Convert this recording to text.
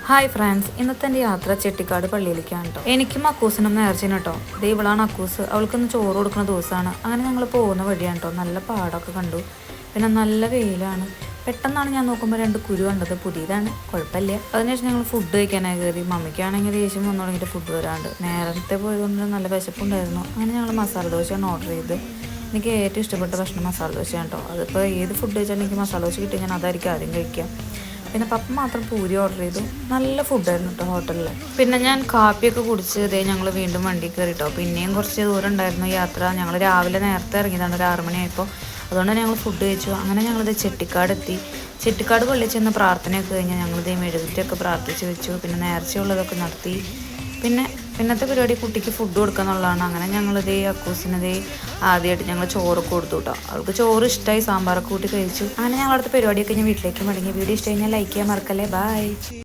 Hi friends, ഇന്നത്തെ എൻ്റെ യാത്ര ചെട്ടിക്കാട് പള്ളിയിലേക്കാണ് കേട്ടോ. എനിക്കും അക്കൂസിനും നേർച്ചയാണ് കേട്ടോ. ദേ ഇവളാണ് അക്കൂസ്. അവൾക്കൊന്ന് ചോറ് കൊടുക്കുന്ന ദിവസമാണ്. അങ്ങനെ ഞങ്ങൾ പോകുന്ന വഴിയാണ് കേട്ടോ. നല്ല പാടമൊക്കെ കണ്ടു. പിന്നെ നല്ല വെയിലാണ്. പെട്ടെന്നാണ് ഞാൻ നോക്കുമ്പോൾ 2 കുരു കണ്ടത്. പുതിയതാണ്, കുഴപ്പമില്ല. അതിനുശേഷം ഞങ്ങൾ ഫുഡ് കഴിക്കാനായി കയറി. മമ്മിക്കാണെങ്കിൽ ദേഷ്യം വന്നു തുടങ്ങിയിട്ട് ഫുഡ് വരാണ്ട്. നേരത്തെ പോയതുകൊണ്ട് നല്ല വിശപ്പുണ്ടായിരുന്നു. അങ്ങനെ ഞങ്ങൾ മസാല ദോശയാണ് ഓർഡർ ചെയ്ത്. എനിക്ക് ഏറ്റവും ഇഷ്ടപ്പെട്ട ഭക്ഷണം മസാല ദോശയാണ് കേട്ടോ. അതിപ്പോൾ ഏത് ഫുഡ് കഴിച്ചാലും എനിക്ക് മസാല ദോശ കിട്ടി ഞാൻ അതായിരിക്കും ആദ്യം കഴിക്കാം. പിന്നെ പപ്പ മാത്രം പൂരി ഓർഡർ ചെയ്തു. നല്ല ഫുഡായിരുന്നു കേട്ടോ ഹോട്ടലിൽ. പിന്നെ ഞാൻ കാപ്പിയൊക്കെ കുടിച്ച് ഇതേ ഞങ്ങൾ വീണ്ടും വണ്ടി കയറി കേട്ടോ. പിന്നെയും കുറച്ച് ദൂരം ഉണ്ടായിരുന്നു യാത്ര. ഞങ്ങൾ രാവിലെ നേരത്തെ ഇറങ്ങിയതാണ്, ഒരു 6 മണിയായപ്പോൾ. അതുകൊണ്ട് ഞങ്ങൾ ഫുഡ് കഴിച്ചു. അങ്ങനെ ഞങ്ങളിത് ചെട്ടിക്കാട് എത്തി. ചെട്ടിക്കാട് പള്ളിയിൽ ചെന്ന് പ്രാർത്ഥനയൊക്കെ കഴിഞ്ഞാൽ ഞങ്ങളിതേ മെഴുകുതിരിയൊക്കെ പ്രാർത്ഥിച്ച് വെച്ചു. പിന്നെ നേർച്ചയുള്ളതൊക്കെ നടത്തി. പിന്നത്തെ പരിപാടി കുട്ടിക്ക് ഫുഡ് കൊടുക്കുക എന്നുള്ളതാണ്. അങ്ങനെ ഞങ്ങളിതേ അക്കൂസിനതേ ആദ്യമായിട്ട് ഞങ്ങൾ ചോറൊക്കെ കൊടുത്തു കേട്ടോ. അവൾക്ക് ചോറ് ഇഷ്ടമായി, സാമ്പാറൊക്കെ കൂട്ടി കഴിച്ചു. അങ്ങനെ ഞങ്ങളടുത്ത പരിപാടിയൊക്കെ ഞാൻ വീട്ടിലേക്ക് മടങ്ങി. വീഡിയോ ഇഷ്ടം കഴിഞ്ഞാൽ ലൈക്ക് ചെയ്യാൻ മറക്കല്ലേ. ബൈ.